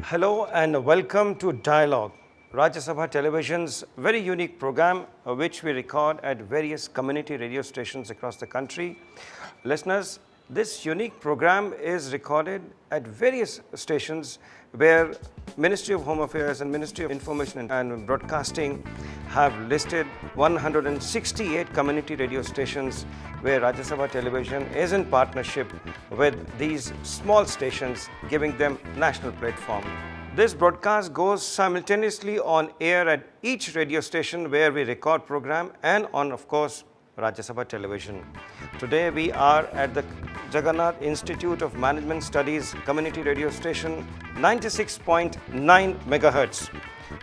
Hello and welcome to Dialogue, Rajya Sabha Television's very unique program which we record at various community radio stations across the country. Listeners, this unique program is recorded at various stations where Ministry of Home Affairs and Ministry of Information and Broadcasting have listed 168 community radio stations where Rajya Sabha Television is in partnership with these small stations, giving them national platform. This broadcast goes simultaneously on air at each radio station where we record program and on, of course, Rajya Sabha Television. Today we are at the Jagannath Institute of Management Studies community radio station 96.9 megahertz,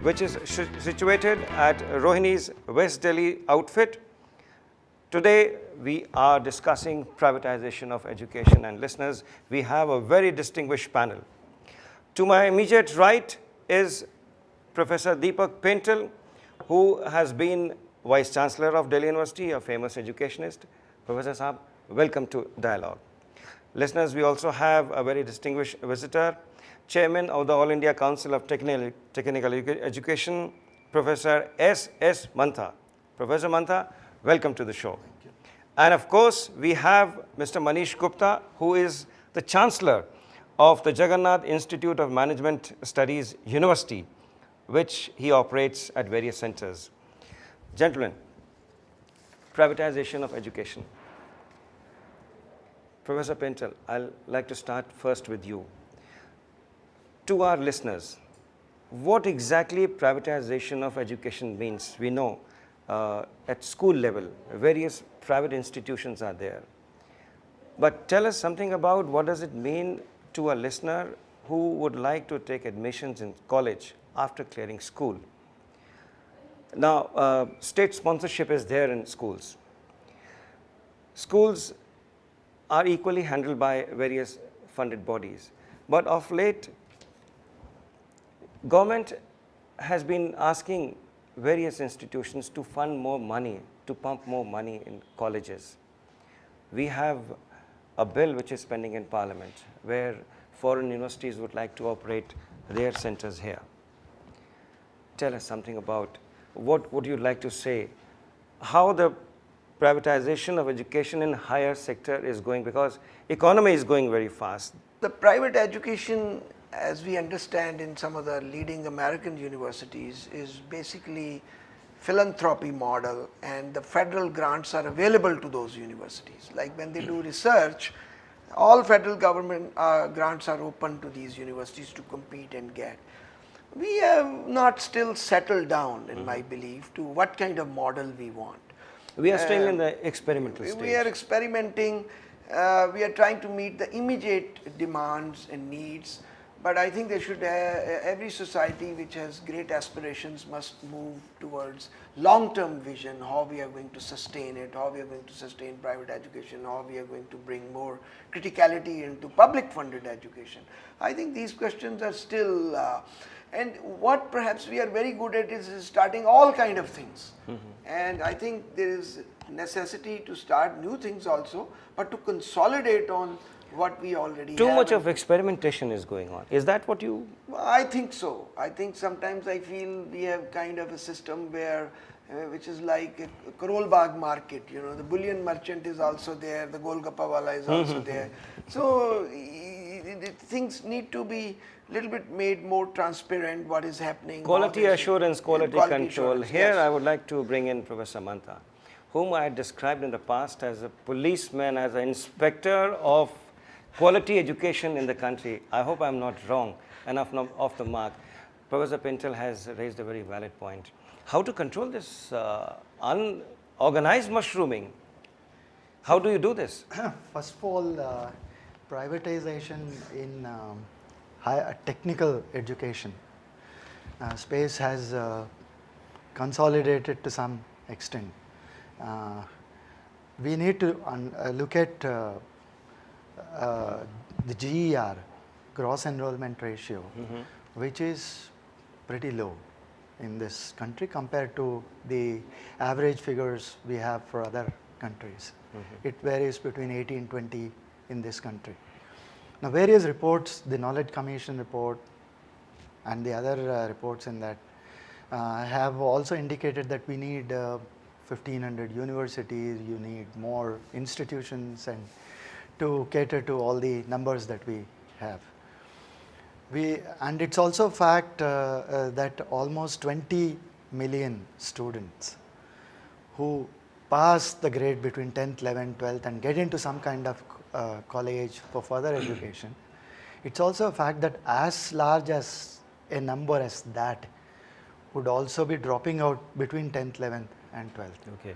which is situated at Rohini's West Delhi outfit. Today we are discussing privatization of education, and listeners, we have a very distinguished panel. To my immediate right is Professor Deepak Pental, who has been Vice Chancellor of Delhi University, a famous educationist. Professor Saab, welcome to Dialogue. Listeners, we also have a very distinguished visitor, Chairman of the All India Council of Technical Education, Professor S.S. Mantha. Professor Mantha, welcome to the show. Thank you. And of course, we have Mr. Manish Gupta, who is the Chancellor of the Jagannath Institute of Management Studies University, which he operates at various centers. Gentlemen, privatization of education. Professor Pental, I'd like to start first with you. To our listeners, what exactly privatization of education means? We know at school level, various private institutions are there. But tell us something about what does it mean to a listener who would like to take admissions in college after clearing school. Now, state sponsorship is there in schools. Schools are equally handled by various funded bodies. But of late, government has been asking various institutions to fund more money, to pump more money in colleges. We have a bill which is pending in Parliament where foreign universities would like to operate their centers here. Tell us something about what would you like to say, how the privatization of education in higher sector is going, because economy is going very fast. The private education, as we understand in some of the leading American universities, is basically philanthropy model, and the federal grants are available to those universities. Like when they do research, all federal government grants are open to these universities to compete and get. We have not still settled down, in my belief, to what kind of model we want. We are still in the experimental stage. We are experimenting. We are trying to meet the immediate demands and needs. But I think they should, every society which has great aspirations must move towards long-term vision, how we are going to sustain it, how we are going to sustain private education, how we are going to bring more criticality into public funded education. I think these questions are still, and what perhaps we are very good at is starting all kind of things. And I think there is necessity to start new things also, but to consolidate on what we already have. Too much of experimentation is going on. Is that what you? I think so. I think sometimes I feel we have kind of a system where, which is like a Karol Bagh market, you know, the bullion merchant is also there, the Golgappa wala is also there. So things need to be a little bit made more transparent, what is happening. Quality assurance, quality control. Assurance, Here yes. I would like to bring in Professor Mantha, whom I had described in the past as a policeman, as an inspector of quality education in the country. I hope I'm not wrong and off the mark. Professor Pental has raised a very valid point. How to control this unorganized mushrooming? How do you do this? First of all, privatization in technical education space has consolidated to some extent. We need to look at the GER, gross enrollment ratio, which is pretty low in this country compared to the average figures we have for other countries. It varies between 18, 20 in this country. Now, various reports, the Knowledge Commission report and the other reports in that have also indicated that we need 1,500 universities, you need more institutions and to cater to all the numbers that we have. And it's also a fact that almost 20 million students who pass the grade between 10th, 11th, 12th and get into some kind of college for further education, it's also a fact that as large as a number as that would also be dropping out between 10th, 11th and 12th. Okay.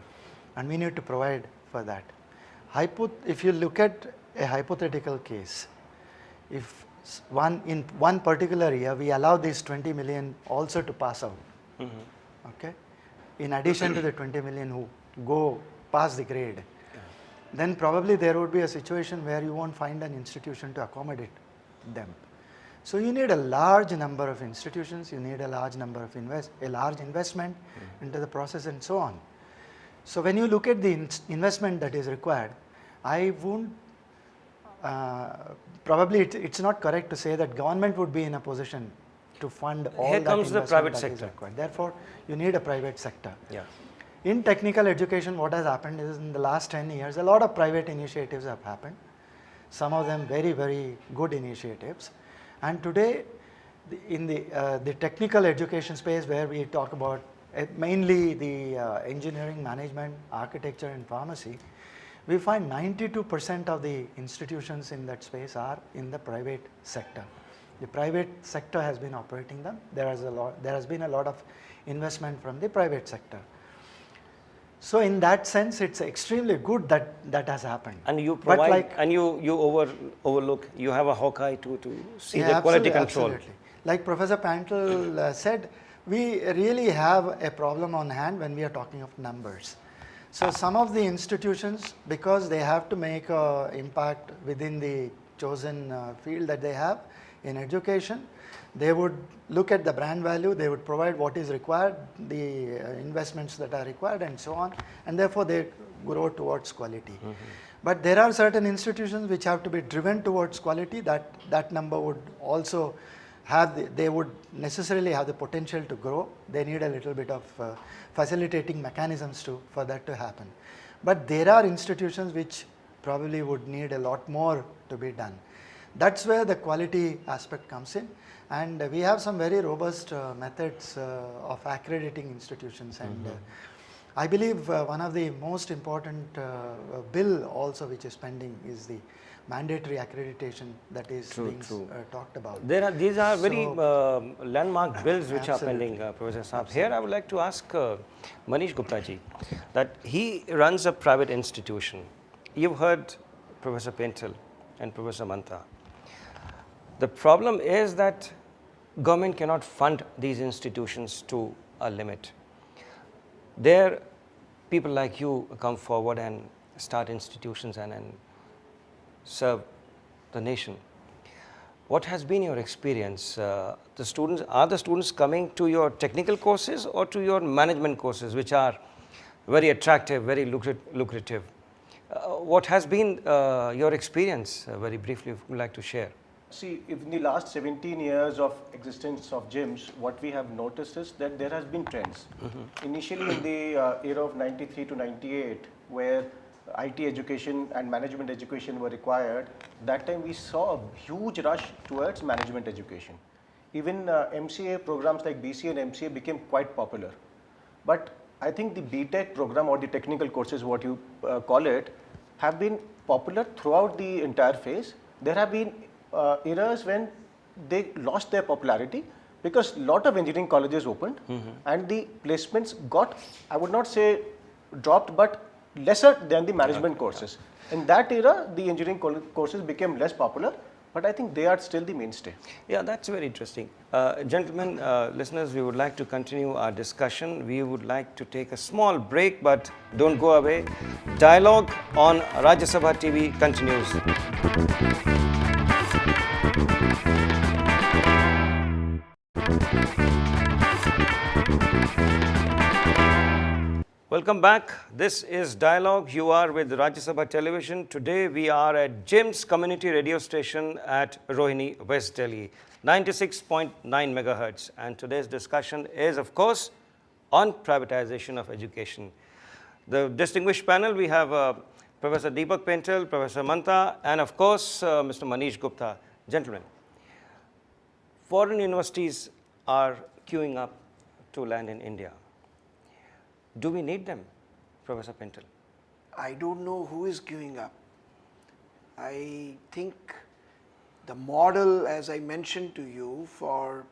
And we need to provide for that. If you look at a hypothetical case, if in one particular year we allow these 20 million also to pass out, okay, in addition to the 20 million who go pass the grade, then probably there would be a situation where you won't find an institution to accommodate them. So you need a large number of institutions, you need a large number of large investment into the process and so on. So when you look at the investment that is required, I won't, probably it's not correct to say that government would be in a position to fund all Here that comes the investment private that is sector. required. Therefore, you need a private sector. Yeah. In technical education, what has happened is in the last 10 years, a lot of private initiatives have happened. Some of them very, very good initiatives. And today, in the technical education space where we talk about mainly the engineering, management, architecture and pharmacy, we find 92% of the institutions in that space are in the private sector. The private sector has been operating them. There has been a lot of investment from the private sector. So in that sense, it's extremely good that that has happened. And you provide, and you overlook, you have a hawk eye to see the quality control. Absolutely. Like Professor Pantel said, we really have a problem on hand when we are talking of numbers. So some of the institutions, because they have to make an impact within the chosen field that they have in education, they would look at the brand value, they would provide what is required, the investments that are required and so on, and therefore they grow towards quality. But there are certain institutions which have to be driven towards quality, that number would also they would necessarily have the potential to grow. They need a little bit of facilitating mechanisms for that to happen. But there are institutions which probably would need a lot more to be done. That's where the quality aspect comes in. And we have some very robust methods of accrediting institutions. And I believe one of the most important bill also which is pending is the mandatory accreditation that is being talked about. These are very landmark bills which are pending, Professor Saab. Here I would like to ask Manish Gupta ji that he runs a private institution. You've heard Professor Pentel and Professor Manta. The problem is that government cannot fund these institutions to a limit. There, people like you come forward and start institutions and serve the nation. What has been your experience? Are the students coming to your technical courses or to your management courses, which are very attractive, very lucrative? What has been your experience, very briefly, if you would like to share? See, in the last 17 years of existence of gyms, what we have noticed is that there has been trends. Initially in the era of 93 to 98, where IT education and management education were required, that time we saw a huge rush towards management education. Even MCA programs like BCA and MCA became quite popular. But I think the BTech program, or the technical courses, what you call it, have been popular throughout the entire phase. There have been eras when they lost their popularity because a lot of engineering colleges opened and the placements got, I would not say dropped, but lesser than the management courses. In that era, the engineering courses became less popular, but I think they are still the mainstay. Yeah, that's very interesting. Gentlemen, listeners, we would like to continue our discussion. We would like to take a small break, but don't go away. Dialogue on Rajya Sabha TV continues. Welcome back. This is Dialogue. You are with Rajya Sabha Television. Today we are at Jim's community radio station at Rohini, West Delhi, 96.9 megahertz. And today's discussion is, of course, on privatization of education. The distinguished panel, we have Professor Deepak Pental, Professor Manta, and of course, Mr. Manish Gupta. Gentlemen, foreign universities are queuing up to land in India. Do we need them, Professor Pental? I don't know who is queuing up. I think the model, as I mentioned to you, for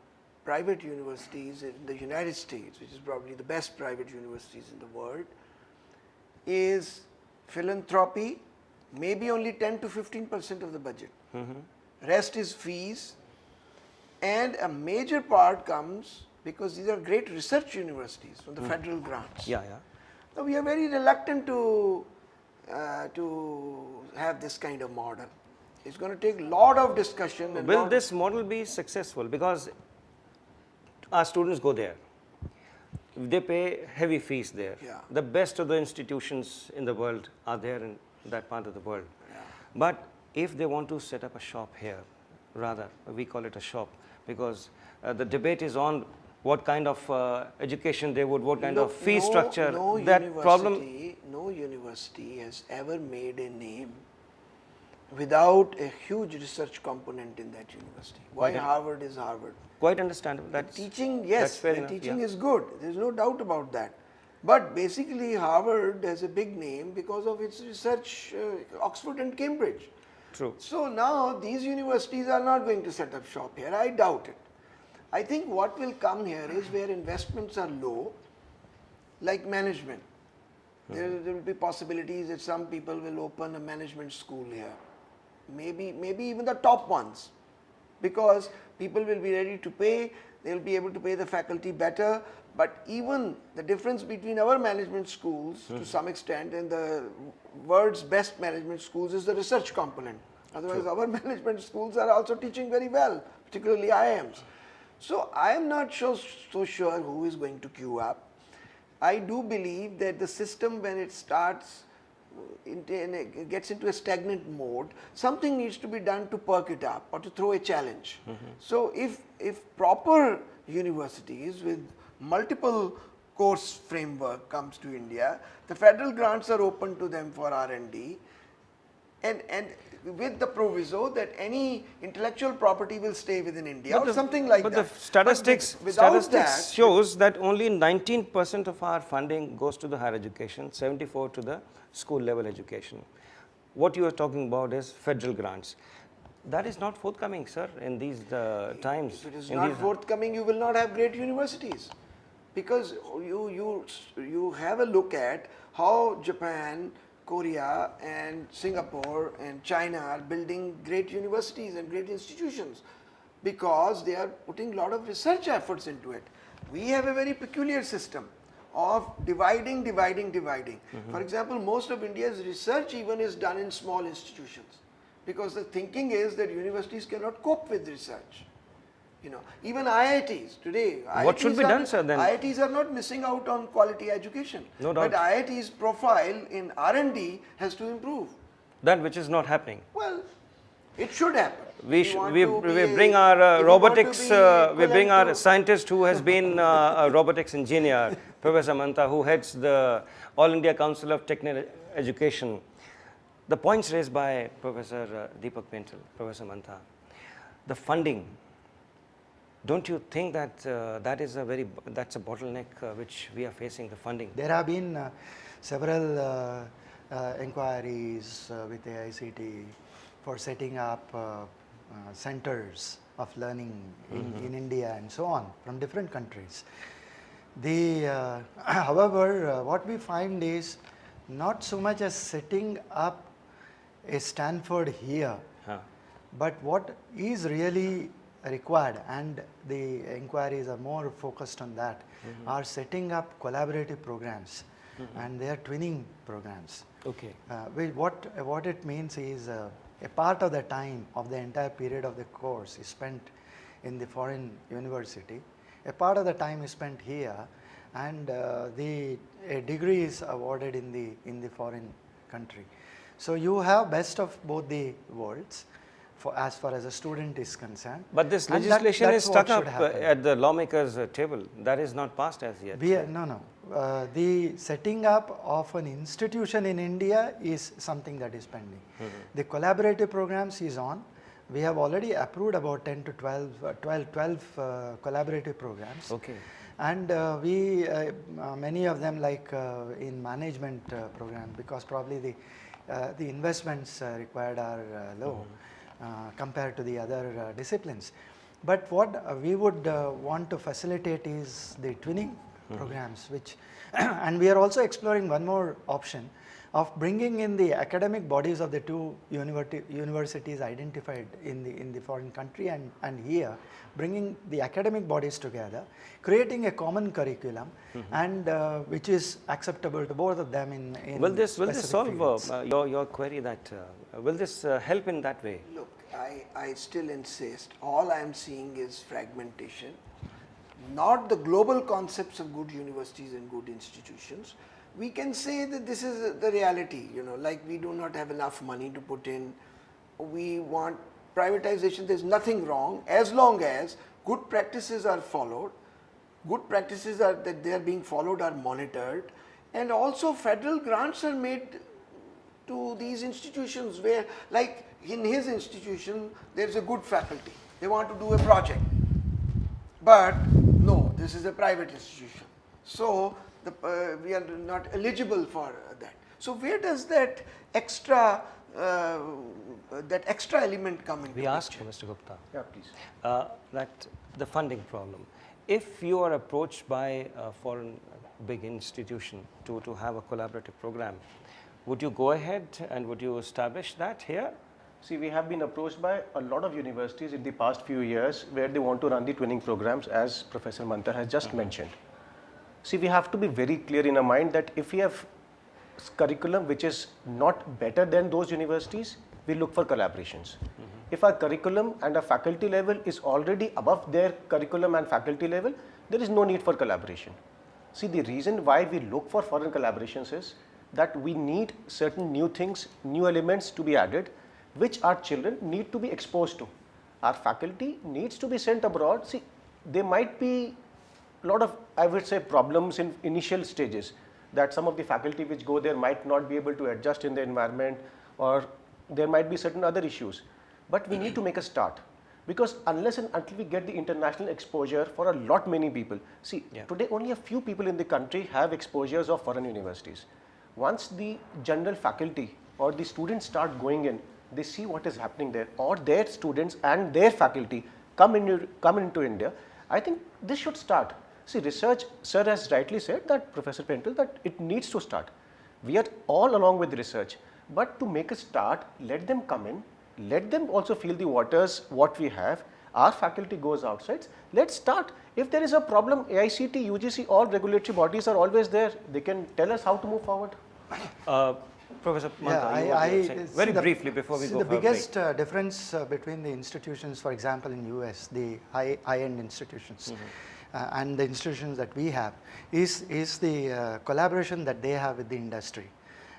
private universities in the United States, which is probably the best private universities in the world, is philanthropy, maybe only 10 to 15% of the budget. Rest is fees, and a major part comes because these are great research universities from the federal grants. Yeah. Now we are very reluctant to have this kind of model. It's going to take a lot of discussion. And Will this model be successful? Because our students go there. They pay heavy fees there. Yeah. The best of the institutions in the world are there in that part of the world. Yeah. But if they want to set up a shop here, rather, we call it a shop, because the debate is on what kind of education they would, what kind of fee structure. No university has ever made a name without a huge research component in that university. Why Harvard is Harvard? Quite understandable. That's, Teaching, yes, that's fair the enough, teaching yeah. is good. There's no doubt about that. But basically, Harvard has a big name because of its research, Oxford and Cambridge. True. So now these universities are not going to set up shop here. I doubt it. I think what will come here is where investments are low, like management. There will be possibilities that some people will open a management school here. Maybe even the top ones, because people will be ready to pay, they'll be able to pay the faculty better. But even the difference between our management schools to some extent and the world's best management schools is the research component. Otherwise, our management schools are also teaching very well, particularly IIMs. So I am not so sure who is going to queue up. I do believe that the system, when it starts, it gets into a stagnant mode, something needs to be done to perk it up or to throw a challenge. So if proper universities with multiple course framework comes to India, the federal grants are open to them for R&D, and with the proviso that any intellectual property will stay within India or something like that. But the statistics shows that only 19% of our funding goes to the higher education, 74% to the school level education. What you are talking about is federal grants. That is not forthcoming, sir, in these times. If it is not forthcoming, you will not have great universities. Because you have a look at how Japan, Korea and Singapore and China are building great universities and great institutions because they are putting a lot of research efforts into it. We have a very peculiar system of dividing. For example, most of India's research even is done in small institutions because the thinking is that universities cannot cope with research. Even IITs today. What should be done, sir, then? IITs are not missing out on quality education. No doubt. But IIT's profile in R&D has to improve. That which is not happening. Well, it should happen. We bring our robotics, we bring our scientist who has been a robotics engineer, Professor Manta, who heads the All India Council of Technical Education. The points raised by Professor Deepak Pental, Professor Manta, the funding. Don't you think that that's a bottleneck which we are facing, the funding? There have been several inquiries with AICT for setting up centers of learning in India and so on from different countries. However, what we find is not so much as setting up a Stanford here, but what is really required, and the inquiries are more focused on that, are setting up collaborative programs and they are twinning programs. Okay. What it means is a part of the time of the entire period of the course is spent in the foreign university, a part of the time is spent here, and a degree is awarded in the foreign country. So you have best of both the worlds for as far as a student is concerned. But this And legislation that's is what stuck up should happen. at the lawmakers' table. That is not passed as yet. No. The setting up of an institution in India is something that is pending. The collaborative programs is on. We have already approved about 10 to 12 collaborative programs. Okay. And many of them like in management programs, because probably the investments required are low compared to the other disciplines. But what we would want to facilitate is the twinning programs, which and we are also exploring one more option of bringing in the academic bodies of the two universities identified in the foreign country and here, bringing the academic bodies together, creating a common curriculum, and which is acceptable to both of them in Will this solve fields. your query? That will this help in that way? Look, I still insist, all I am seeing is fragmentation, not the global concepts of good universities and good institutions. We can say that this is the reality, like we do not have enough money to put in. We want privatization, there's nothing wrong as long as good practices are followed, good practices that they are being followed are monitored, and also federal grants are made to these institutions where, like in his institution, there's a good faculty, they want to do a project, but no, this is a private institution. So we are not eligible for that. So where does that extra element come in? We asked Mr. Gupta. Yeah, please. That the funding problem. If you are approached by a foreign big institution to have a collaborative program, would you go ahead and would you establish that here? See, we have been approached by a lot of universities in the past few years where they want to run the twinning programs, as Professor Mantar has just mentioned. See, we have to be very clear in our mind that if we have curriculum which is not better than those universities, we look for collaborations. If our curriculum and our faculty level is already above their curriculum and faculty level, there is no need for collaboration. See, the reason why we look for foreign collaborations is that we need certain new things, new elements to be added, which our children need to be exposed to. Our faculty needs to be sent abroad. See, there might be a lot of, I would say, problems in initial stages, that some of the faculty which go there might not be able to adjust in the environment, or there might be certain other issues. But we need to make a start, because unless and until we get the international exposure for a lot many people, see, today only a few people in the country have exposures of foreign universities. Once the general faculty or the students start going in, they see what is happening there, or their students and their faculty come into India, I think this should start. See, research, sir has rightly said that, Professor Pentel, that it needs to start. We are all along with research, but to make a start, let them come in, let them also feel the waters, what we have, our faculty goes outside, let's start. If there is a problem, AICT, UGC, all regulatory bodies are always there, they can tell us how to move forward. Professor Mantar, very briefly before we go the for a biggest break. difference between the institutions, for example, in US, the high-end institutions, and the institutions that we have, is the collaboration that they have with the industry,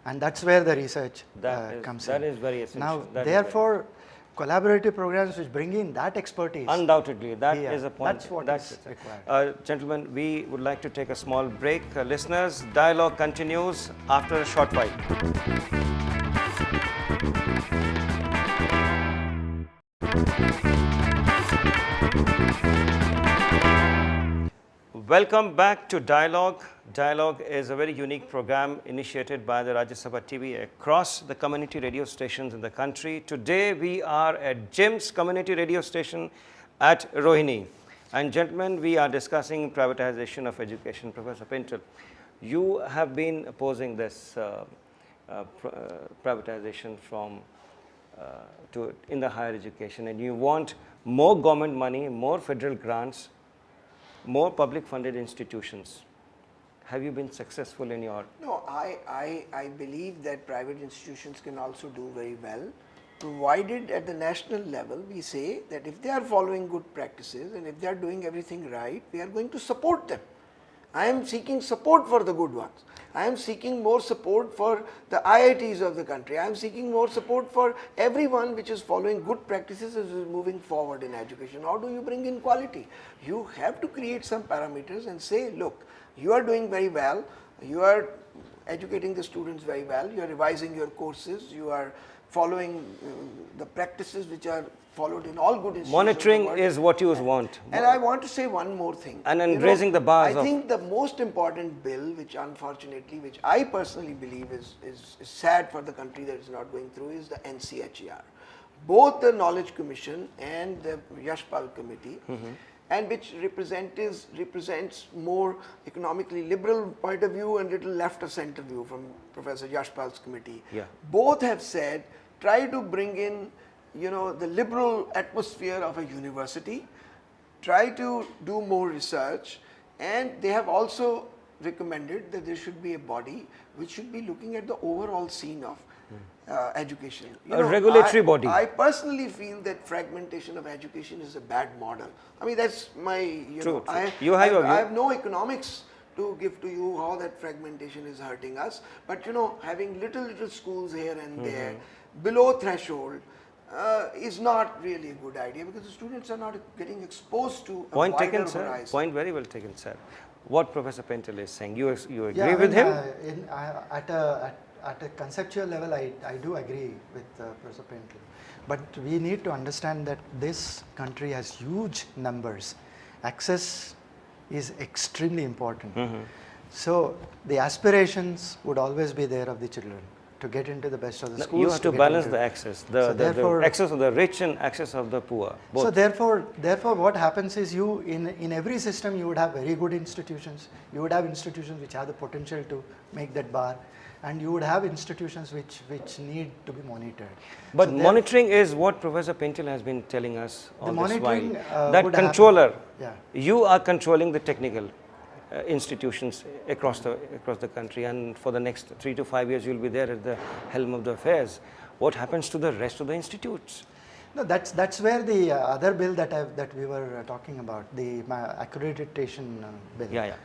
and that's where the research comes in. That is very essential. Now, therefore, collaborative programs which bring in that expertise. Undoubtedly, that is a point. That's what is required. Gentlemen, we would like to take a small break. Listeners, dialogue continues after a short while. Welcome back to Dialogue. Dialogue is a very unique program initiated by the Rajya Sabha TV across the community radio stations in the country. Today we are at Jim's community radio station at Rohini. And gentlemen, we are discussing privatization of education. Professor Pentel, you have been opposing this privatization in the higher education, and you want more government money, more federal grants, more public funded institutions. Have you been successful in your? No, I believe that private institutions can also do very well, provided at the national level we say that if they are following good practices and if they are doing everything right, we are going to support them. I am seeking support for the good ones. I am seeking more support for the IITs of the country. I am seeking more support for everyone which is following good practices and is moving forward in education. How do you bring in quality? You have to create some parameters and say, look, you are doing very well, you are educating the students very well, you are revising your courses, you are following the practices which are followed in all good institutions. Monitoring is what you want. And I want to say one more thing. And then raising the bars I of- think the most important bill, which unfortunately, which I personally believe is sad for the country that is not going through, is the NCHER. Both the Knowledge Commission and the Yashpal Committee, and which represents more economically liberal point of view and little left of center view from Professor Yashpal's committee. Yeah. Both have said, try to bring in, the liberal atmosphere of a university, try to do more research, and they have also recommended that there should be a body which should be looking at the overall scene of education. A regulatory body. I personally feel that fragmentation of education is a bad model. I mean, that's my, True. I have no economics to give to you how that fragmentation is hurting us. But having little schools here and there below threshold is not really a good idea, because the students are not getting exposed to a Point wider taken, sir. horizon. Point very well taken, sir. What Professor Pentel is saying, you agree Yeah, I with mean, him? At a conceptual level, I do agree with Professor Pentel. But we need to understand that this country has huge numbers. Access is extremely important. So the aspirations would always be there of the children to get into the best of the schools. You have to get balance into- the access, So the therefore- access of the rich and access of the poor. Both. So therefore, what happens is you in every system you would have very good institutions. You would have institutions which have the potential to make that bar, and you would have institutions which need to be monitored. But So monitoring is what Professor Pentel has been telling us all this monitoring, while. That would happen. controller, Yeah. you are controlling the technical institutions across the country, and for the next 3 to 5 years you will be there at the helm of the affairs. What happens to the rest of the institutes? No, that's where the other bill that we were talking about, the accreditation bill. Yeah.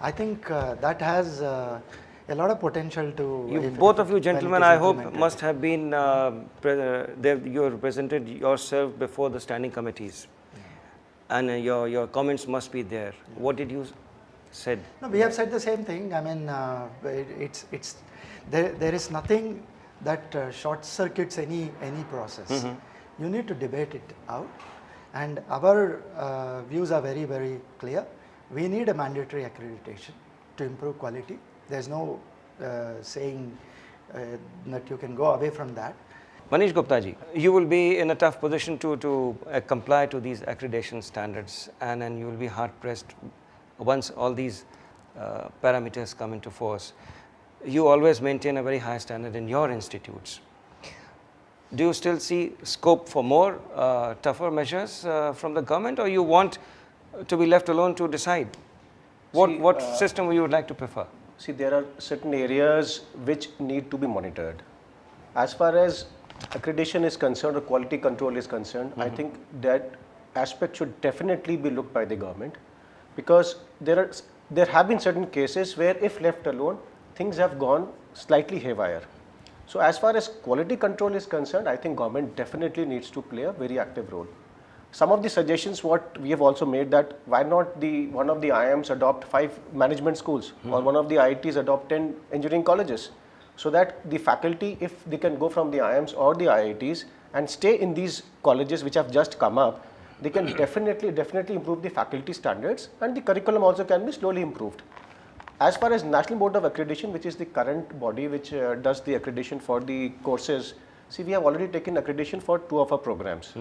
I think that has a lot of potential to. Both of you gentlemen, I hope, implemented. must have been you represented yourself before the standing committees, and your comments must be there. What did you said? No, we have said the same thing. I mean, there is nothing that short circuits any process. You need to debate it out, and our views are very, very clear. We need a mandatory accreditation to improve quality. There's no saying that you can go away from that. Manish Gupta ji, you will be in a tough position to comply to these accreditation standards, and then you will be hard pressed once all these parameters come into force. You always maintain a very high standard in your institutes. Do you still see scope for more tougher measures from the government, or you want to be left alone to decide? What system you would like to prefer? See, there are certain areas which need to be monitored. As far as accreditation is concerned or quality control is concerned, I think that aspect should definitely be looked by the government, because there have been certain cases where if left alone, things have gone slightly haywire. So as far as quality control is concerned, I think government definitely needs to play a very active role. Some of the suggestions what we have also made, that why not one of the IIMs adopt 5 management schools, or one of the IITs adopt 10 engineering colleges, so that the faculty, if they can go from the IIMs or the IITs and stay in these colleges which have just come up, they can definitely improve the faculty standards, and the curriculum also can be slowly improved. As far as National Board of Accreditation, which is the current body which does the accreditation for the courses, see, we have already taken accreditation for 2 of our programs.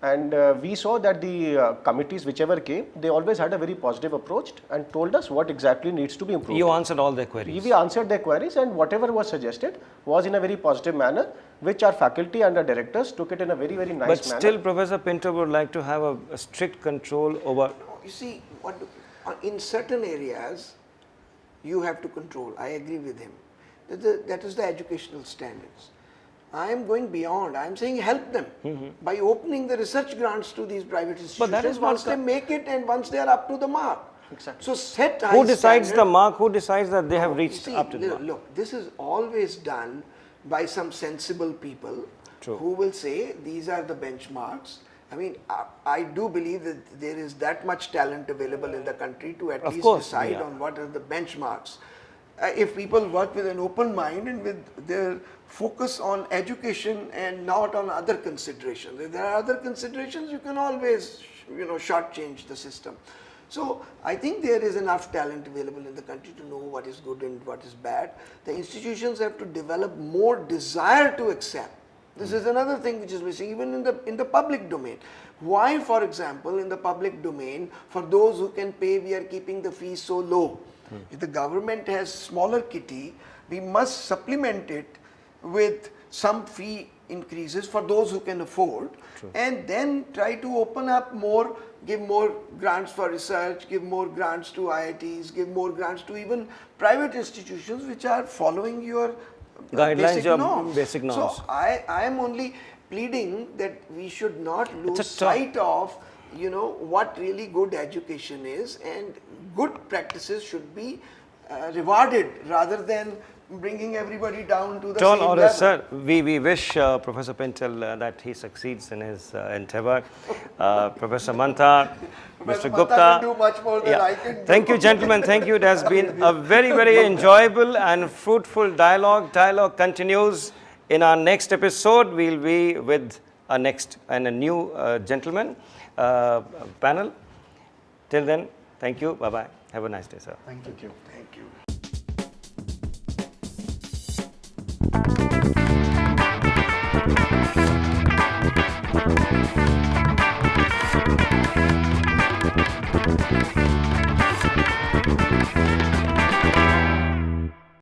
And we saw that the committees, whichever came, they always had a very positive approach and told us what exactly needs to be improved. You answered all their queries. We answered their queries, and whatever was suggested was in a very positive manner, which our faculty and our directors took it in a very, very nice But manner. still, Professor Pinto would like to have a strict control over. You see, in certain areas, you have to control. I agree with him. That is the educational standards. I am going beyond. I am saying help them by opening the research grants to these private institutions that is not once they make it and once they are up to the mark. Exactly. So set high Who decides the standard. mark? Who decides that they have You reached see, up to the mark? look, this is always done by some sensible people True. who will say these are the benchmarks. I mean, I do believe that there is that much talent available in the country to at Of least course, decide yeah. on what are the benchmarks. If people work with an open mind and with their focus on education and not on other considerations. If there are other considerations, you can always, shortchange the system. So I think there is enough talent available in the country to know what is good and what is bad. The institutions have to develop more desire to accept. This is another thing which is missing even in the public domain. Why, for example, in the public domain, for those who can pay, we are keeping the fees so low? If the government has smaller kitty, we must supplement it with some fee increases for those who can afford. True. And then try to open up more, give more grants for research, give more grants to IITs, give more grants to even private institutions which are following your Guidelines, your norms. basic norms. So I am only pleading that we should not lose tough- sight of what really good education is, and good practices should be rewarded rather than bringing everybody down to the Tall same order, level. sir. We wish Professor Pintel that he succeeds in his endeavor. Professor Mantha, Professor Mr. Mantha Gupta. can do much more than I can do. Thank you, gentlemen. Thank you. It has been a very, very enjoyable and fruitful dialogue. Dialogue continues. In our next episode, we'll be with a new gentleman panel. Till then, thank you. Bye-bye. Have a nice day, sir. Thank you. Thank you. Thank you.